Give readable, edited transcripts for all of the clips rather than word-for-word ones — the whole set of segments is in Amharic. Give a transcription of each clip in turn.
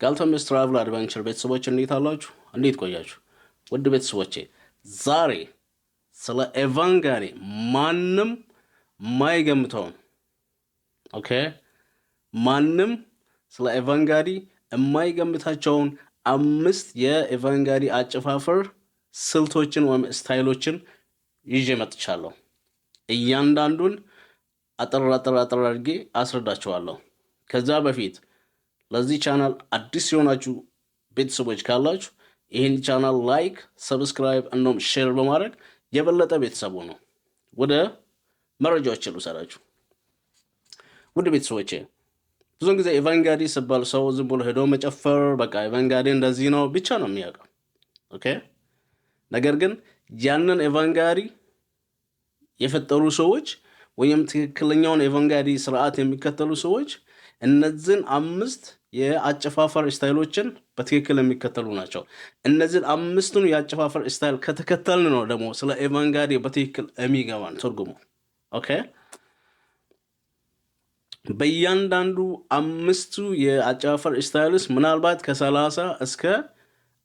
ጋልተምስ ትራቭል አድቨንቸር ቤተሰቦች እንዴት አላችሁ? እንዴት ቆያችሁ? ውድ ቤተሰቦቼ ዛሬ ስለ ኤቫንጋሪ ማንም ማይገምተውን ኦኬ ማንም ስለ ኤቫንጋሪ የማይገምታቸውን 5 የኤቫንጋሪ አጨፋፈር ስልቶችን ወይም ስታይሎችን ይዤ መጥቻለሁ። እያንዳንዱን አጠር አድርጌ አስረዳችኋለሁ። ከዛ በፊት ለዚህ ቻናል አዲስ የሆናችሁ ቤተሰቦች ካላችሁ ይህን ቻናል ላይክ፣ ሰብስክራይብ እንዲሁም ሼር በማድረግ የበለጠ ቤተሰቡ ነው። ወደ መረጃዎች ልውሰዳችሁ። ውድ ቤተሰቦቼ ብዙውን ጊዜ ኤቫንጋሪ ሲባል ሰው ዝም ብሎ ሄዶ መጨፈር በቃ ኤቫንጋሪ እንደዚህ ነው ብቻ ነው የሚያውቀው። ኦኬ ነገር ግን ያንን ኤቫንጋሪ የፈጠሩ ሰዎች ወይም ትክክለኛውን ኤቫንጋሪ ስርዓት የሚከተሉ ሰዎች እነዚህን 5 የአጨፋፈር ስታይሎችን በትክክል የሚከተሉ ናቸው። እነዚህን 5ቱን የአጨፋፈር ስታይል ከተከተልን ነው ደግሞ ስለ ኤቫንጋሪ በትክክል የሚገባን ትርጉሙ። ኦኬ በእያንዳንዱ 5ቱ የአጨፋፈር ስታይልስ ምናልባት ከ30 እስከ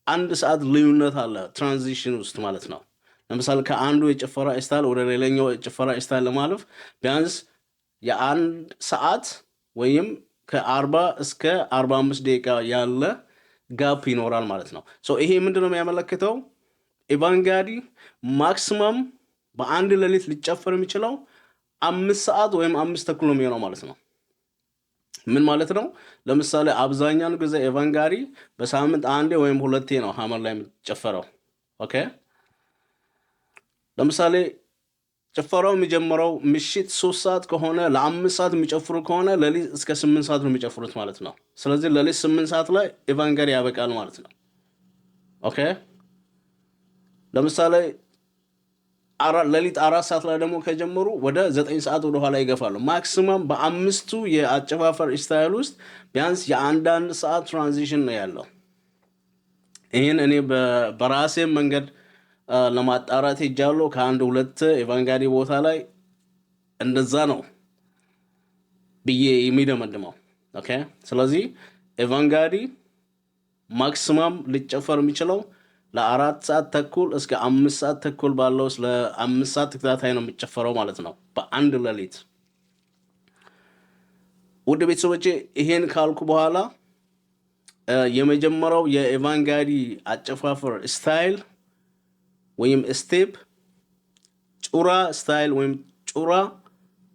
1 ሰዓት ልዩነት አለ ትራንዚሽን ውስጥ ማለት ነው። ለምሳሌ ከአንዱ የጭፈራ ስታይል ወደ ሌላኛው የጭፈራ ስታይል ለማለፍ ቢያንስ የ1 ሰዓት ወይም ከ40 እስከ 45 ደቂቃ ያለ ጋፕ ይኖራል ማለት ነው። ይሄ ምንድነው የሚያመለክተው? ኤቫንጋሪ ማክሲመም በአንድ ሌሊት ሊጨፈር የሚችለው 5 ሰዓት ወይም 5 ተኩል ነው የሚሆነው ማለት ነው። ምን ማለት ነው? ለምሳሌ አብዛኛውን ጊዜ ኤቫንጋሪ በሳምንት አንዴ ወይም 2 ነው ሀመር ላይ የሚጨፈረው። ኦኬ ለምሳሌ ጭፈራው የሚጀምረው ምሽት 3 ሰዓት ከሆነ ለ5 ሰዓት የሚጨፍሩ ከሆነ ሌሊት እስከ 8 ሰዓት ነው የሚጨፍሩት ማለት ነው። ስለዚህ ሌሊት 8 ሰዓት ላይ ኤቫንጋሪ ያበቃል ማለት ነው። ኦኬ ለምሳሌ ሌሊት 4 ሰዓት ላይ ደግሞ ከጀመሩ ወደ 9 ሰዓት ወደ ኋላ ይገፋሉ። ማክሲመም በ5ቱ የአጨፋፈር ስታይል ውስጥ ቢያንስ የ1 ሰዓት ትራንዚሽን ነው ያለው። ይህን እኔ በራሴ መንገድ ለማጣራት ሄጃለሁ። ከአንድ 2 ኤቫንጋሪ ቦታ ላይ እንደዛ ነው ብዬ የሚደመድመው። ኦኬ ስለዚህ ኤቫንጋሪ ማክሲመም ሊጨፈር የሚችለው ለ4 ሰዓት ተኩል እስከ 5 ሰዓት ተኩል ባለው ስለ 5 ሰዓት ተከታታይ ነው የሚጨፈረው ማለት ነው በአንድ ሌሊት። ውድ ቤተሰቦቼ ይሄን ካልኩ በኋላ የመጀመሪያው የኤቫንጋሪ አጨፋፈር ስታይል ወይም ስቴፕ ጩራ ስታይል ወይም ጩራ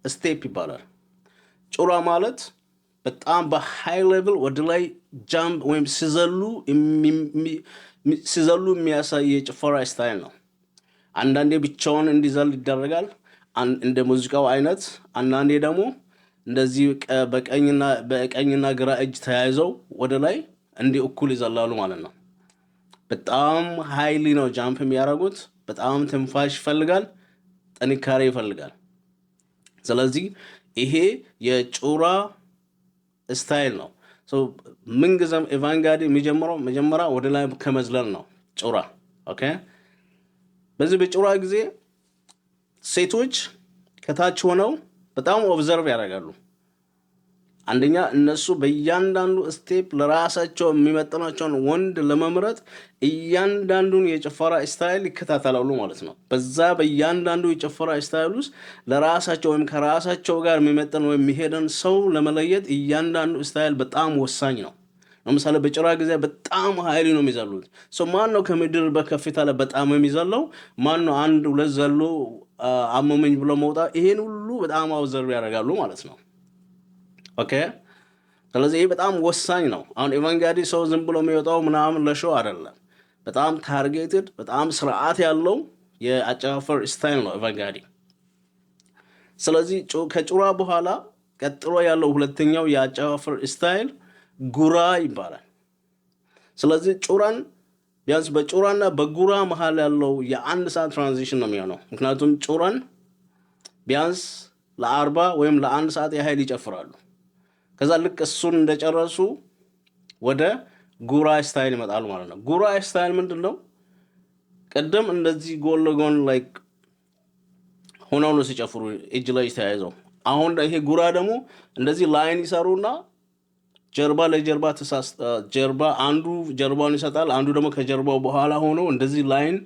ስቴፕ ይባላል። ጩራ ማለት በጣም በሃይ ሌቭል ወደ ላይ ጃምፕ ወይም ሲዘሉ የሚያሳይ የጭፈራ ስታይል ነው። አንዳንዴ ብቻውን እንዲዘል ይደረጋል እንደ ሙዚቃው አይነት። አንዳንዴ ደግሞ እንደዚህ በቀኝና ግራ እጅ ተያይዘው ወደ ላይ እንዲህ እኩል ይዘላሉ ማለት ነው። በጣም ሃይሊ ነው ጃምፕ የሚያደርጉት። በጣም ትንፋሽ ይፈልጋል፣ ጥንካሬ ይፈልጋል። ስለዚህ ይሄ የጩራ ስታይል ነው። ምንጊዜም ኤቫንጋሪ የሚጀምረው መጀመሪያ ወደ ላይ ከመዝለል ነው ጩራ። ኦኬ በዚህ በጩራ ጊዜ ሴቶች ከታች ሆነው በጣም ኦብዘርቭ ያደርጋሉ። አንደኛ እነሱ በእያንዳንዱ ስቴፕ ለራሳቸው የሚመጥናቸውን ወንድ ለመምረጥ እያንዳንዱን የጭፈራ ስታይል ይከታተላሉ ማለት ነው። በዛ በእያንዳንዱ የጭፈራ ስታይል ውስጥ ለራሳቸው ወይም ከራሳቸው ጋር የሚመጥን ወይም የሚሄደን ሰው ለመለየት እያንዳንዱ ስታይል በጣም ወሳኝ ነው። ለምሳሌ በጭራ ጊዜ በጣም ኃይሊ ነው የሚዘሉት። ማን ነው ከምድር በከፍታ ላይ በጣም የሚዘለው? ማን ነው 1-2 ዘሎ አመመኝ ብሎ መውጣት? ይሄን ሁሉ በጣም አውዘርቭ ያደርጋሉ ማለት ነው። ኦኬ ስለዚህ ይሄ በጣም ወሳኝ ነው። አሁን ኤቫንጋሪ ሰው ዝም ብሎ የሚወጣው ምናምን ለሾው አይደለም። በጣም ታርጌትድ በጣም ስርዓት ያለው የአጨፋፈር ስታይል ነው ኤቫንጋሪ። ስለዚህ ከጩራ በኋላ ቀጥሎ ያለው ሁለተኛው የአጨፋፈር ስታይል ጉራ ይባላል። ስለዚህ ጩራን ቢያንስ በጩራና በጉራ መሃል ያለው የ1 ሰዓት ትራንዚሽን ነው የሚሆነው። ምክንያቱም ጩራን ቢያንስ ለ40 ወይም ለ1 ሰዓት ያህል ይጨፍራሉ። ከዛ ልክ እሱን እንደጨረሱ ወደ ጉራ ስታይል ይመጣሉ ማለት ነው። ጉራ ስታይል ምንድነው? ቀደም እንደዚህ ጎን ለጎን ላይክ ሆነው ነው ሲጨፍሩ እጅ ላይ ተያይዘው። አሁን ይሄ ጉራ ደግሞ እንደዚህ ላይን ይሰሩና ጀርባ ለጀርባ ጀርባ አንዱ ጀርባውን ይሰጣል፣ አንዱ ደግሞ ከጀርባው በኋላ ሆኖ እንደዚህ ላይን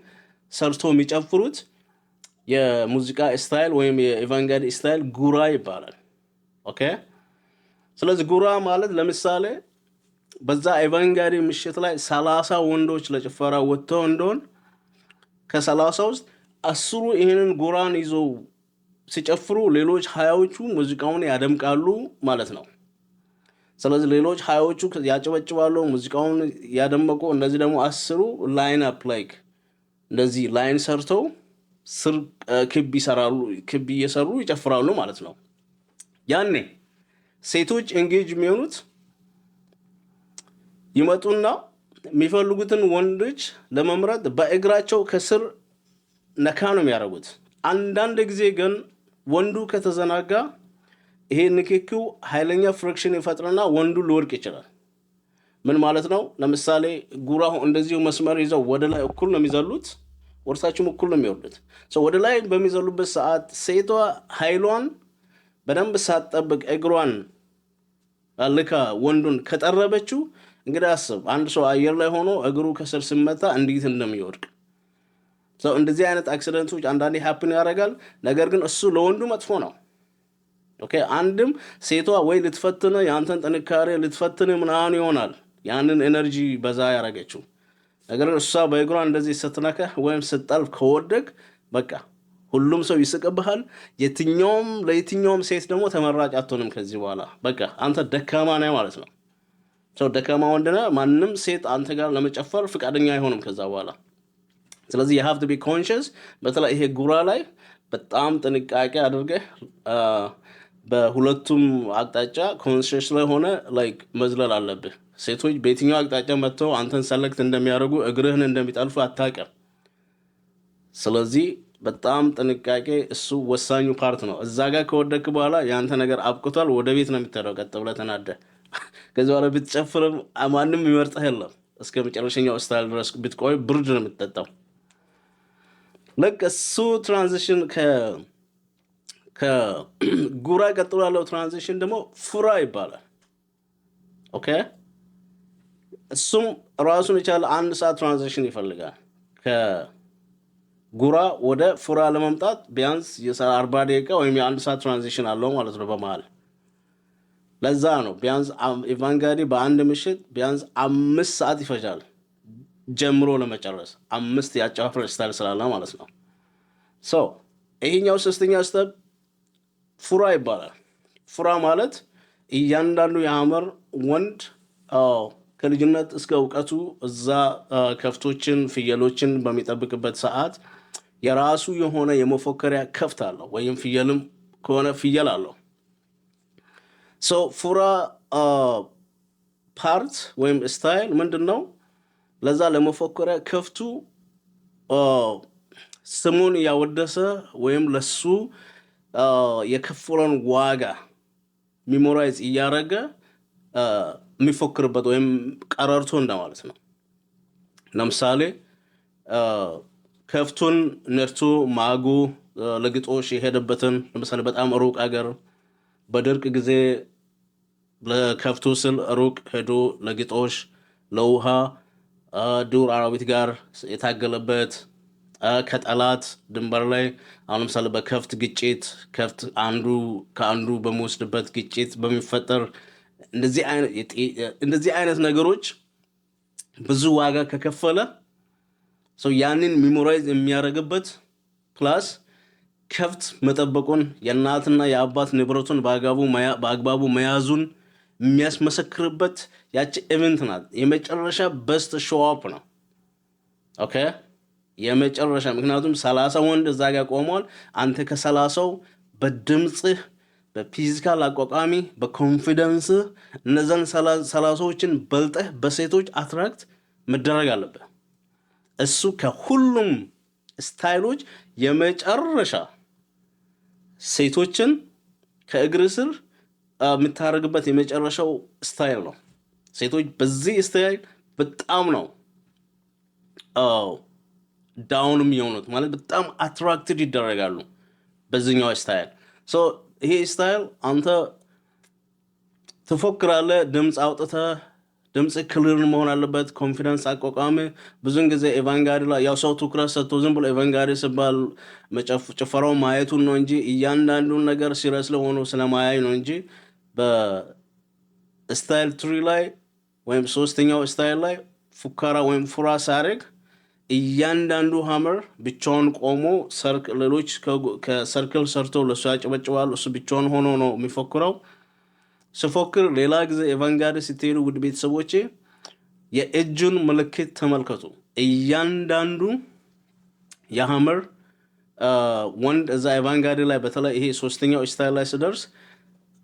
ሰርቶ የሚጨፍሩት የሙዚቃ ስታይል ወይም የኢቫንጋዲ ስታይል ጉራ ይባላል። ኦኬ። ስለዚህ ጉራ ማለት ለምሳሌ በዛ ኢቫንጋዲ ምሽት ላይ 30 ወንዶች ለጭፈራ ወጥተው እንደሆን ከ30 ውስጥ 10 ይህንን ጉራን ይዘው ሲጨፍሩ ሌሎች 20ዎቹ ሙዚቃውን ያደምቃሉ ማለት ነው። ስለዚህ ሌሎች 20ዎቹ ያጨበጭባሉ፣ ሙዚቃውን ያደመቁ፣ እነዚህ ደግሞ 10 ላይን አፕ ላይክ እንደዚህ ላይን ሰርተው ስር ክብ ይሰራሉ፣ ክብ እየሰሩ ይጨፍራሉ ማለት ነው። ያኔ ሴቶች ኤንጌጅ የሚሆኑት ይመጡና የሚፈልጉትን ወንዶች ለመምረጥ በእግራቸው ከስር ነካ ነው የሚያደርጉት። አንዳንድ ጊዜ ግን ወንዱ ከተዘናጋ ይሄ ንክኪው ኃይለኛ ፍሪክሽን ይፈጥርና ወንዱ ሊወድቅ ይችላል። ምን ማለት ነው? ለምሳሌ ጉራው እንደዚሁ መስመር ይዘው ወደ ላይ እኩል ነው የሚዘሉት፣ ወርሳችሁም እኩል ነው የሚወርዱት። ወደ ላይ በሚዘሉበት ሰዓት ሴቷ ኃይሏን በደንብ ሳትጠብቅ እግሯን ልካ ወንዱን ከጠረበችው እንግዲህ አስብ፣ አንድ ሰው አየር ላይ ሆኖ እግሩ ከስር ሲመታ እንዴት እንደሚወድቅ። እንደዚህ አይነት አክሲደንቶች አንዳንዴ ሀፕን ያደርጋል። ነገር ግን እሱ ለወንዱ መጥፎ ነው። ኦኬ። አንድም ሴቷ ወይ ልትፈትን የአንተን ጥንካሬ ልትፈትን ምናምን ይሆናል ያንን ኤነርጂ በዛ ያደረገችው። ነገር ግን እሷ በእግሯ እንደዚህ ስትነካህ ወይም ስትጠልፍ ከወደቅ በቃ ሁሉም ሰው ይስቅብሃል። ለየትኛውም ሴት ደግሞ ተመራጭ አትሆንም ከዚህ በኋላ። በቃ አንተ ደካማ ነህ ማለት ነው። ደካማ ወንድ ነህ፣ ማንም ሴት አንተ ጋር ለመጨፈር ፍቃደኛ አይሆንም ከዛ በኋላ። ስለዚህ you have to be conscious። በተለይ ይሄ ጉራ ላይ በጣም ጥንቃቄ አድርገህ በሁለቱም አቅጣጫ ኮንሽስ ላይ ሆነ ላይክ መዝለል አለብህ። ሴቶች በየትኛው አቅጣጫ መጥተው አንተን ሰለክት እንደሚያደርጉ እግርህን እንደሚጠልፉ አታውቅም። ስለዚህ በጣም ጥንቃቄ እሱ ወሳኙ ፓርት ነው። እዛ ጋር ከወደክ በኋላ የአንተ ነገር አብቅቷል፣ ወደ ቤት ነው የምትሄደው ቀጥ ብለህ ተናደህ። ከዚህ በኋላ ብትጨፍርም ማንም ይመርጥህ የለም። እስከ መጨረሻኛው ስታይል ድረስ ብትቆይ ብርድ ነው የምትጠጣው። ልክ እሱ ትራንዚሽን ከጉራ ቀጥሎ ያለው ትራንዚሽን ደግሞ ፉራ ይባላል። ኦኬ። እሱም ራሱን የቻለ 1 ሰዓት ትራንዚሽን ይፈልጋል። ከጉራ ወደ ፉራ ለመምጣት ቢያንስ የ40 ደቂቃ ወይም የ1 ሰዓት ትራንዚሽን አለው ማለት ነው በመሃል። ለዛ ነው ቢያንስ ኢቫንጋዲ በአንድ ምሽት ቢያንስ 5 ሰዓት ይፈጃል ጀምሮ ለመጨረስ። 5 ያጨፋፈር ስታይል ስላለ ማለት ነው። ይሄኛው 3ኛ ስቴፕ ፉራ ይባላል። ፉራ ማለት እያንዳንዱ የሐመር ወንድ ከልጅነት እስከ እውቀቱ እዛ ከፍቶችን ፍየሎችን በሚጠብቅበት ሰዓት የራሱ የሆነ የመፎከሪያ ከፍት አለው፣ ወይም ፍየልም ከሆነ ፍየል አለው። ፉራ ፓርት ወይም ስታይል ምንድን ነው? ለዛ ለመፎከሪያ ከፍቱ ስሙን ያወደሰ ወይም ለሱ የከፈለውን ዋጋ ሚሞራይዝ እያደረገ የሚፎክርበት ወይም ቀረርቶ እንደማለት ነው። ለምሳሌ ከፍቱን ነርቶ ማጉ ለግጦሽ የሄደበትን ለምሳሌ በጣም ሩቅ አገር በድርቅ ጊዜ ለከፍቱ ስል ሩቅ ሄዶ ለግጦሽ ለውሃ ዱር አራዊት ጋር የታገለበት ከጠላት ድንበር ላይ አሁን ለምሳሌ በከፍት ግጭት ከፍት አንዱ ከአንዱ በሚወስድበት ግጭት በሚፈጠር እንደዚህ አይነት ነገሮች ብዙ ዋጋ ከከፈለ ያንን ሚሞራይዝ የሚያደርግበት ፕላስ ከፍት መጠበቁን የእናትና የአባት ንብረቱን በአግባቡ መያዙን የሚያስመሰክርበት ያቺ ኢቨንት ናት። የመጨረሻ በስት ሾው ነው። ኦኬ። የመጨረሻ ምክንያቱም 30 ወንድ እዛ ጋር ቆሟል። አንተ ከ30ው በድምጽህ በፊዚካል አቋቋሚ በኮንፊደንስ እነዛን 30ዎችን በልጠህ በሴቶች አትራክት መደረግ አለበት። እሱ ከሁሉም ስታይሎች የመጨረሻ ሴቶችን ከእግር ስር የምታደርግበት የመጨረሻው ስታይል ነው። ሴቶች በዚህ ስታይል በጣም ነው ዳውንም የሆኑት ማለት በጣም አትራክትድ ይደረጋሉ በዚህኛው ስታይል። ይሄ ስታይል አንተ ትፎክራለህ። ድምፅ አውጥተህ ድምፅ ክሊር መሆን አለበት። ኮንፊደንስ አቋቋም ብዙን ጊዜ ኤቫንጋሪ ላይ ያው ሰው ትኩረት ሰጥቶ ዝም ብሎ ኤቫንጋሪ ሲባል ጭፈራው ማየቱን ነው እንጂ እያንዳንዱን ነገር ሲሪየስ ለሆኑ ስለማያይ ነው እንጂ በስታይል ትሪ ላይ ወይም ሶስተኛው ስታይል ላይ ፉከራ ወይም ፉራ ሳያደርግ እያንዳንዱ ሀመር ብቻውን ቆሞ ሌሎች ከሰርክል ሰርተው ለእሱ ያጨበጭባሉ። እሱ ብቻውን ሆኖ ነው የሚፎክረው። ስፎክር ሌላ ጊዜ ኤቫንጋሪ ስትሄዱ ውድ ቤተሰቦቼ የእጁን ምልክት ተመልከቱ። እያንዳንዱ የሀመር ወንድ እዛ ኤቫንጋሪ ላይ በተለይ ይሄ ሶስተኛው ስታይል ላይ ስደርስ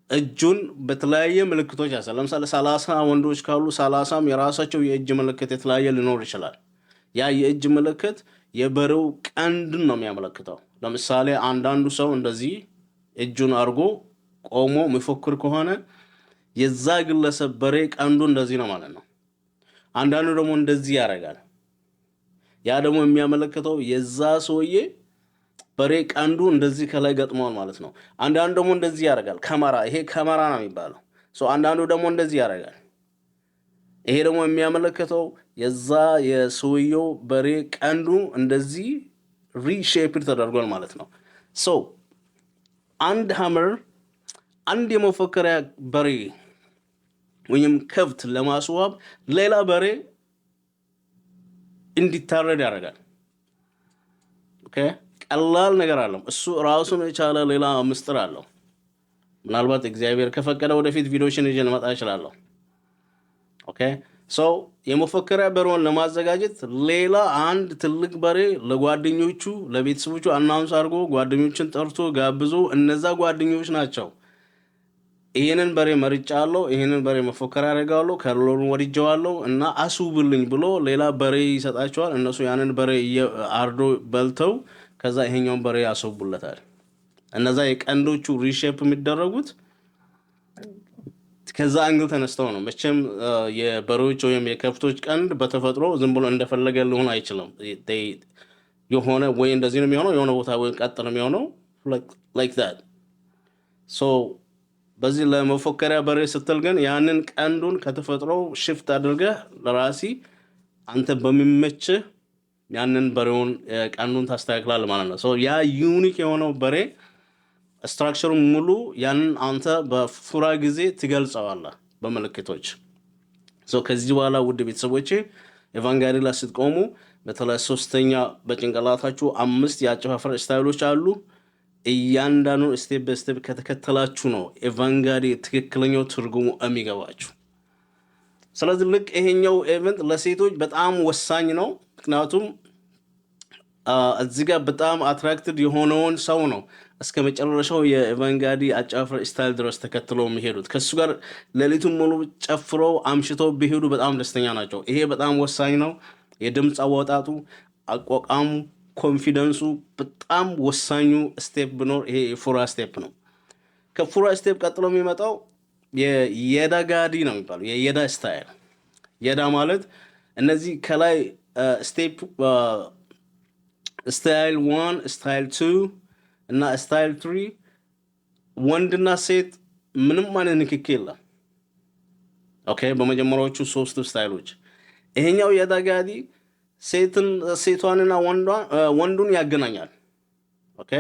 እጁን በተለያየ ምልክቶች ያሳል። ለምሳሌ 30 ወንዶች ካሉ 30ም የራሳቸው የእጅ ምልክት የተለያየ ሊኖር ይችላል። ያ የእጅ ምልክት የበሬው ቀንድን ነው የሚያመለክተው። ለምሳሌ አንዳንዱ ሰው እንደዚህ እጁን አድርጎ ቆሞ የሚፎክር ከሆነ የዛ ግለሰብ በሬ ቀንዱ እንደዚህ ነው ማለት ነው። አንዳንዱ ደግሞ እንደዚህ ያደርጋል። ያ ደግሞ የሚያመለክተው የዛ ሰውዬ በሬ ቀንዱ እንደዚህ ከላይ ገጥመዋል ማለት ነው። አንዳንዱ ደግሞ እንደዚህ ያደርጋል። ይሄ ከመራ ነው የሚባለው። አንዳንዱ ደግሞ እንደዚህ ያደርጋል። ይሄ ደግሞ የሚያመለክተው የዛ የሰውየው በሬ ቀንዱ እንደዚህ ሪሼፕድ ተደርጓል ማለት ነው። አንድ ሀመር አንድ የመፎከሪያ በሬ ወይም ከብት ለማስዋብ ሌላ በሬ እንዲታረድ ያደርጋል። ኦኬ፣ ቀላል ነገር አለው። እሱ ራሱን የቻለ ሌላ ምስጢር አለው። ምናልባት እግዚአብሔር ከፈቀደ ወደፊት ቪዲዮችን ይዤ ልመጣ እችላለሁ። ኦኬ፣ የመፎከሪያ በሬውን ለማዘጋጀት ሌላ አንድ ትልቅ በሬ ለጓደኞቹ ለቤተሰቦቹ አናውንስ አድርጎ ጓደኞችን ጠርቶ ጋብዞ እነዛ ጓደኞች ናቸው ይሄንን በሬ መርጫለሁ፣ ይሄንን በሬ መፎከሪያ አደርጋለሁ፣ ከሎሩን ወድጀዋለሁ እና አስውብልኝ ብሎ ሌላ በሬ ይሰጣቸዋል። እነሱ ያንን በሬ አርዶ በልተው ከዛ ይሄኛውን በሬ ያስውቡለታል። እነዛ የቀንዶቹ ሪሼፕ የሚደረጉት ከዛ አንግል ተነስተው ነው። መቼም የበሬዎች ወይም የከብቶች ቀንድ በተፈጥሮ ዝም ብሎ እንደፈለገ ሊሆን አይችልም። የሆነ ወይ እንደዚህ ነው የሚሆነው፣ የሆነ ቦታ ወይ ቀጥ ነው የሚሆነው like that። በዚህ ለመፎከሪያ በሬ ስትል ግን ያንን ቀንዱን ከተፈጥሮ ሽፍት አድርገህ ለራሲ አንተ በሚመችህ ያንን በሬውን ቀንዱን ታስተካክላለህ ማለት ነው። ያ ዩኒክ የሆነው በሬ ስትራክቸሩን ሙሉ ያንን አንተ በፉራ ጊዜ ትገልጸዋለህ በምልክቶች። ከዚህ በኋላ ውድ ቤተሰቦቼ ኤቫንጋሪ ላይ ስትቆሙ በተለይ ሶስተኛ በጭንቅላታችሁ 5 የአጨፋፈር ስታይሎች አሉ። እያንዳንዱ ስቴፕ በስቴፕ ከተከተላችሁ ነው ኤቫንጋሪ ትክክለኛው ትርጉሙ የሚገባችሁ። ስለዚህ ልክ ይሄኛው ኢቨንት ለሴቶች በጣም ወሳኝ ነው። ምክንያቱም እዚህ ጋር በጣም አትራክትድ የሆነውን ሰው ነው እስከ መጨረሻው የኤቫንጋሪ አጨፋፈር ስታይል ድረስ ተከትለው የሚሄዱት። ከሱ ጋር ሌሊቱን ሙሉ ጨፍረው አምሽተው ቢሄዱ በጣም ደስተኛ ናቸው። ይሄ በጣም ወሳኝ ነው። የድምፅ አወጣጡ፣ አቋቋሙ፣ ኮንፊደንሱ በጣም ወሳኙ ስቴፕ ቢኖር ይሄ የፉራ ስቴፕ ነው። ከፉራ ስቴፕ ቀጥሎ የሚመጣው የየዳ ጋዲ ነው የሚባለው የየዳ ስታይል። የዳ ማለት እነዚህ ከላይ ስቴፕ ስታይል 1 ስታይል 2 እና ስታይል 3 ወንድና ሴት ምንም አይነት ንክኪ የለም። ኦኬ፣ በመጀመሪያዎቹ 3 ስታይሎች ይሄኛው የዳ ጋዲ ሴቷንና ወንዱን ያገናኛል። ኦኬ፣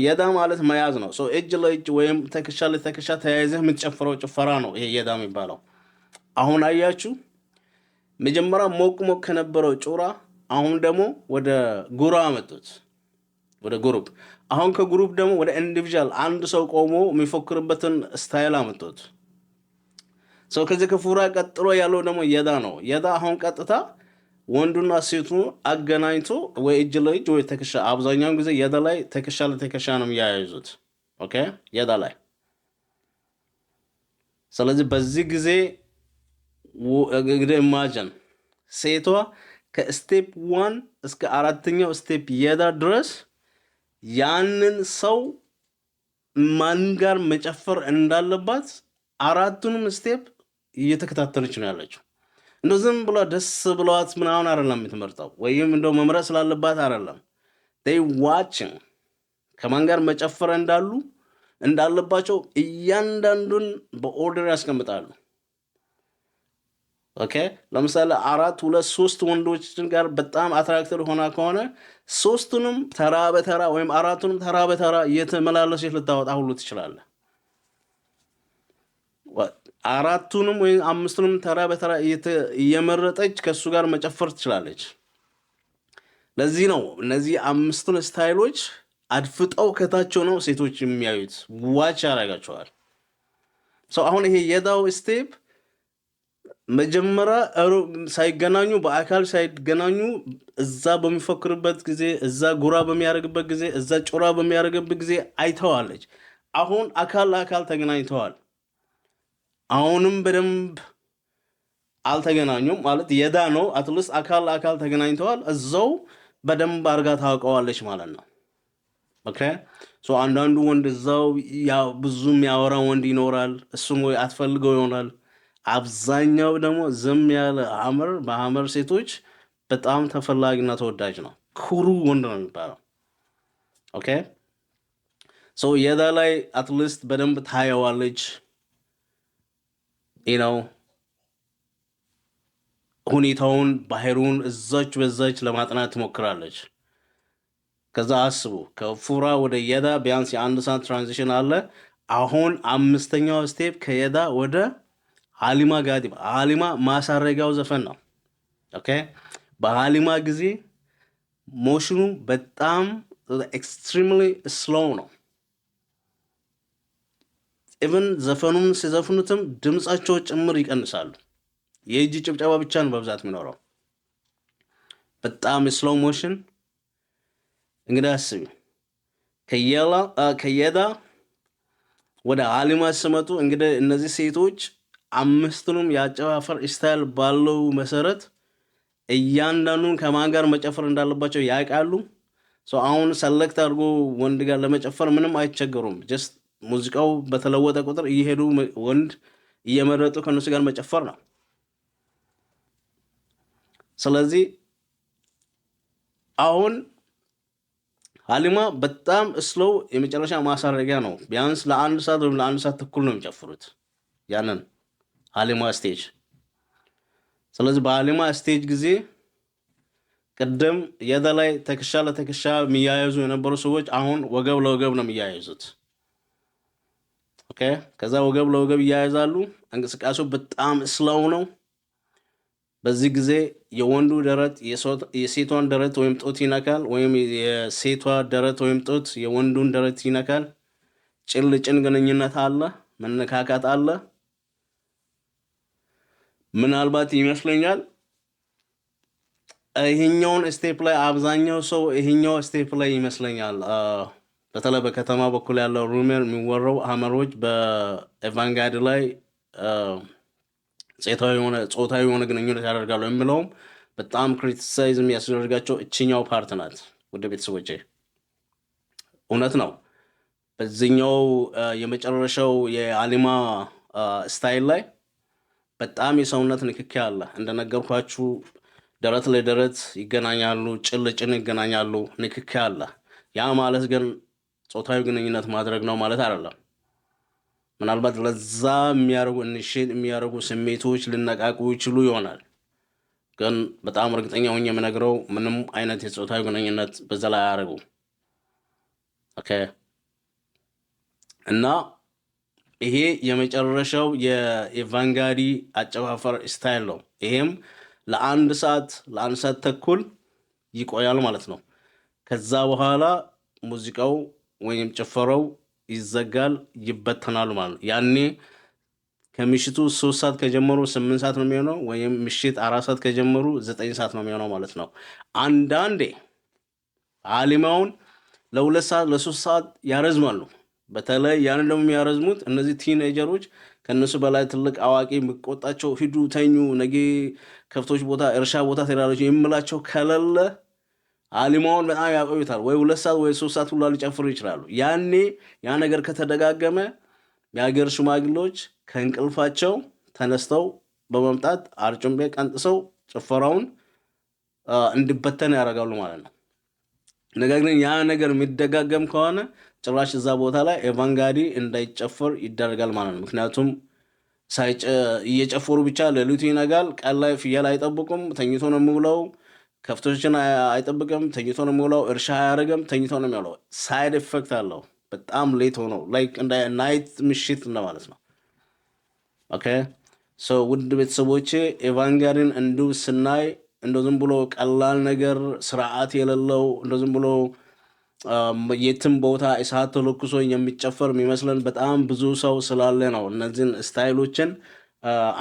የዳ ማለት መያዝ ነው። እጅ ለእጅ ወይም ትከሻ ለትከሻ ተያይዘህ የምትጨፍረው ጭፈራ ነው ይሄ የዳ የሚባለው። አሁን አያችሁ፣ መጀመሪያ ሞቅ ከነበረው ጩራ አሁን ደግሞ ወደ ጉራ አመጡት፣ ወደ ግሩፕ። አሁን ከግሩፕ ደግሞ ወደ ኢንዲቪጁዋል አንድ ሰው ቆሞ የሚፎክርበትን ስታይል አመጡት። ከዚህ ከፉራ ቀጥሎ ያለው ደግሞ የዳ ነው። የዳ አሁን ቀጥታ ወንዱና ሴቱ አገናኝቶ ወይ እጅ ለእጅ ወይ ትከሻ፣ አብዛኛውን ጊዜ የዳ ላይ ትከሻ ለትከሻ ነው የሚያያይዙት። ኦኬ፣ የዳ ላይ። ስለዚህ በዚህ ጊዜ እንግዲህ ኢማጂን ሴቷ ከስቴፕ 1 እስከ 4ኛው ስቴፕ የዳ ድረስ ያንን ሰው ማን ጋር መጨፈር እንዳለባት 4ቱንም ስቴፕ እየተከታተለች ነው ያለችው። እንደው ዝም ብሎ ደስ ብሏት ምናምን አይደለም የምትመርጠው፣ ወይም እንደው መምረጥ ስላለባት አይደለም። they watching ከማን ጋር መጨፈር እንዳሉ እንዳለባቸው እያንዳንዱን በኦርደር ያስቀምጣሉ። ኦኬ ለምሳሌ 4 2 3 ወንዶችን ጋር በጣም አትራክትድ ሆና ከሆነ ሶስቱንም ተራ በተራ ወይም አራቱንም ተራ በተራ እየተመላለሰች ልታወጣ ሁሉ ትችላለህ። አራቱንም ወይም አምስቱንም ተራ በተራ እየመረጠች ከሱ ጋር መጨፈር ትችላለች። ለዚህ ነው እነዚህ አምስቱን ስታይሎች አድፍጠው ከታቸው ነው ሴቶች የሚያዩት፣ ዋች ያደርጋቸዋል። አሁን ይሄ የዳው ስቴፕ መጀመሪያ ሳይገናኙ በአካል ሳይገናኙ እዛ በሚፈክርበት ጊዜ እዛ ጉራ በሚያደርግበት ጊዜ እዛ ጮራ በሚያደርግበት ጊዜ አይተዋለች። አሁን አካል ለአካል ተገናኝተዋል። አሁንም በደንብ አልተገናኙም ማለት የዳ ነው። አትሊስት አካል ለአካል ተገናኝተዋል። እዛው በደንብ አድርጋ ታውቀዋለች ማለት ነው። ኦኬ አንዳንዱ ወንድ እዛው ብዙ የሚያወራ ወንድ ይኖራል። እሱም ወይ አትፈልገው ይሆናል። አብዛኛው ደግሞ ዝም ያለ በሐመር ሴቶች በጣም ተፈላጊና ተወዳጅ ነው። ኩሩ ወንድ ነው የሚባለው። ኦኬ የዳ ላይ አትሊስት በደንብ ታየዋለች። ሁኔታውን ባህሩን እዛች በዛች ለማጥናት ትሞክራለች። ከዛ አስቡ ከፉራ ወደ የዳ ቢያንስ የአንድ ሰዓት ትራንዚሽን አለ። አሁን አምስተኛው ስቴፕ ከየዳ ወደ ሀሊማ ጋዲባ። ሀሊማ ማሳረጊያው ዘፈን ነው። ኦኬ በሀሊማ ጊዜ ሞሽኑ በጣም ኤክስትሪምሊ ስሎው ነው። ኢቭን ዘፈኑን ሲዘፍኑትም ድምጻቸው ጭምር ይቀንሳሉ። የእጅ ጭብጨባ ብቻ ነው በብዛት የሚኖረው። በጣም ስሎው ሞሽን። እንግዲህ አስቢ ከየዳ ወደ ሀሊማ ሲመጡ እንግዲህ እነዚህ ሴቶች አምስቱንም የአጨፋፈር ስታይል ባለው መሰረት እያንዳንዱን ከማን ጋር መጨፈር እንዳለባቸው ያውቃሉ። አሁን ሰለክት አድርጎ ወንድ ጋር ለመጨፈር ምንም አይቸገሩም። ጀስት ሙዚቃው በተለወጠ ቁጥር እየሄዱ ወንድ እየመረጡ ከነሱ ጋር መጨፈር ነው። ስለዚህ አሁን ሀሊማ በጣም ስሎው የመጨረሻ ማሳረጊያ ነው። ቢያንስ ለአንድ ሰዓት ወይም ለአንድ ሰዓት ተኩል ነው የሚጨፍሩት ያንን ሀሊማ ስቴጅ። ስለዚህ በሀሊማ ስቴጅ ጊዜ ቅድም የዳ ላይ ትከሻ ለትከሻ የሚያያዙ የነበሩ ሰዎች አሁን ወገብ ለወገብ ነው የሚያያዙት። ኦኬ ከዛ ወገብ ለወገብ እያያዛሉ። እንቅስቃሴው በጣም ስሎው ነው። በዚህ ጊዜ የወንዱ ደረት የሴቷን ደረት ወይም ጡት ይነካል፣ ወይም የሴቷ ደረት ወይም ጡት የወንዱን ደረት ይነካል። ጭን ግንኙነት አለ፣ መነካካት አለ። ምናልባት ይመስለኛል ይሄኛውን ስቴፕ ላይ አብዛኛው ሰው ይሄኛው ስቴፕ ላይ ይመስለኛል በተለይ በከተማ በኩል ያለው ሩመር የሚወራው ሐመሮች በኤቫንጋዲ ላይ ጾታዊ የሆነ ግንኙነት ያደርጋሉ የሚለውም በጣም ክሪቲሳይዝ የሚያስደርጋቸው እችኛው ፓርት ናት። ወደ ቤተሰቦቼ እውነት ነው። በዚህኛው የመጨረሻው የሀሊማ ስታይል ላይ በጣም የሰውነት ንክኪ አለ። እንደነገርኳችሁ ደረት ለደረት ይገናኛሉ፣ ጭን ይገናኛሉ፣ ንክኪ አለ። ያ ማለት ግን ጾታዊ ግንኙነት ማድረግ ነው ማለት አይደለም። ምናልባት ለዛ የሚያደርጉ ስሜቶች ሊነቃቁ ይችሉ ይሆናል። ግን በጣም እርግጠኛ ሆኜ የምነግረው ምንም አይነት የጾታዊ ግንኙነት በዛ ላይ አያደርጉ። ኦኬ እና ይሄ የመጨረሻው የኤቫንጋዲ አጨፋፈር ስታይል ነው። ይሄም ለአንድ ሰዓት ተኩል ይቆያል ማለት ነው። ከዛ በኋላ ሙዚቃው ወይም ጭፈራው ይዘጋል፣ ይበተናል ማለት ነው። ያኔ ከምሽቱ 3 ሰዓት ከጀመሩ 8 ሰዓት ነው የሚሆነው፣ ወይም ምሽት 4 ሰዓት ከጀመሩ 9 ሰዓት ነው የሚሆነው ማለት ነው። አንዳንዴ ሀሊማውን ለ2 ሰዓት ለ3 ሰዓት ያረዝማሉ። በተለይ ያን ደግሞ የሚያረዝሙት እነዚህ ቲኔጀሮች ከነሱ በላይ ትልቅ አዋቂ የሚቆጣቸው ሂዱ ተኙ፣ ነገ ከብቶች ቦታ እርሻ ቦታ ትሄዳላችሁ የምላቸው ከሌለ ሀሊማውን በጣም ያቆዩታል። ወይ 2 ሰዓት ወይ 3 ሰዓት ሁላ ሊጨፍሩ ይችላሉ። ያኔ ያ ነገር ከተደጋገመ የሀገር ሽማግሌዎች ከእንቅልፋቸው ተነስተው በመምጣት አርጩምቤ ቀንጥሰው ጭፈራውን እንዲበተን ያደርጋሉ ማለት ነው። ነገር ግን ያ ነገር የሚደጋገም ከሆነ ጭራሽ እዛ ቦታ ላይ ኤቫንጋዲ እንዳይጨፈር ይደረጋል ማለት ነው። ምክንያቱም እየጨፈሩ ብቻ ሌሊቱ ይነጋል። ቀን ላይ ፍየል አይጠብቁም፣ ተኝቶ ነው የሚውለው። ከፍቶችን አይጠብቅም፣ ተኝቶ ነው የሚውለው። እርሻ አያደርግም፣ ተኝቶ ነው የሚውለው። ሳይድ ኤፌክት አለው። በጣም ሌት ሆኖ ላይክ እንደ ናይት ምሽት እንደማለት ነው። ኦኬ ሶ ውድ ቤተሰቦቼ ኤቫንጋሊን እንዲሁ ስናይ እንደ ዝም ብሎ ቀላል ነገር ስርዓት የሌለው እንደ ዝም ብሎ የትም ቦታ እሳት ተለኩሶ የሚጨፈር የሚመስለን በጣም ብዙ ሰው ስላለ ነው እነዚህን ስታይሎችን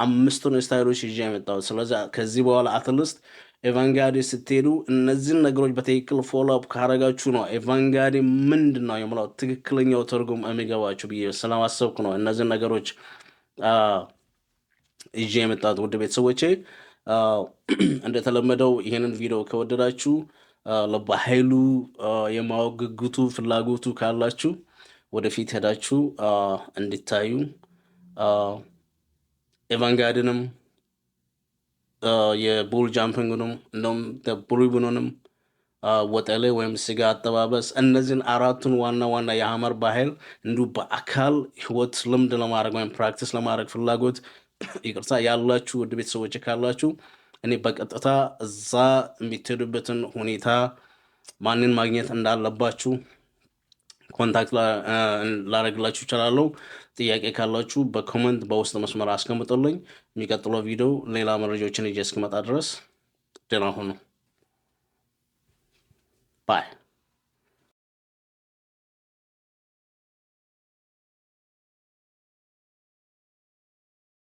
5ቱን ስታይሎች ይዤ የመጣሁት። ስለዚህ ከዚህ በኋላ አትሊስት ኤቫንጋዲ ስትሄዱ እነዚህን ነገሮች በትክክል ፎሎ አፕ ካረጋችሁ ነው ኤቫንጋዲ ምንድን ነው የምለው ትክክለኛው ትርጉም የሚገባችሁ ብዬ ስለማሰብኩ ነው እነዚህን ነገሮች ይዤ የመጣሁት። ውድ ቤተሰቦቼ እንደተለመደው ይህንን ቪዲዮ ከወደዳችሁ በኃይሉ የማወቅ ጉጉቱ ፍላጎቱ ካላችሁ ወደፊት ሄዳችሁ እንድታዩ ኤቫንጋዲንም የቡል ጃምፒንግንም እንደውም ብሪቡንም ወጠሌ ወይም ስጋ አጠባበስ እነዚህን 4ቱን ዋና ዋና የሐመር ባህል እንዲሁ በአካል ህይወት ልምድ ለማድረግ ወይም ፕራክቲስ ለማድረግ ፍላጎት ይቅርታ ያላችሁ ውድ ቤተሰቦች ካላችሁ እኔ በቀጥታ እዛ የሚትሄዱበትን ሁኔታ ማንን ማግኘት እንዳለባችሁ ኮንታክት ላደርግላችሁ እችላለሁ። ጥያቄ ካላችሁ በኮመንት በውስጥ መስመር አስቀምጡልኝ። የሚቀጥለው ቪዲዮ ሌላ መረጃዎችን ይዤ እስክመጣ ድረስ ደህና ሁኑ። ባይ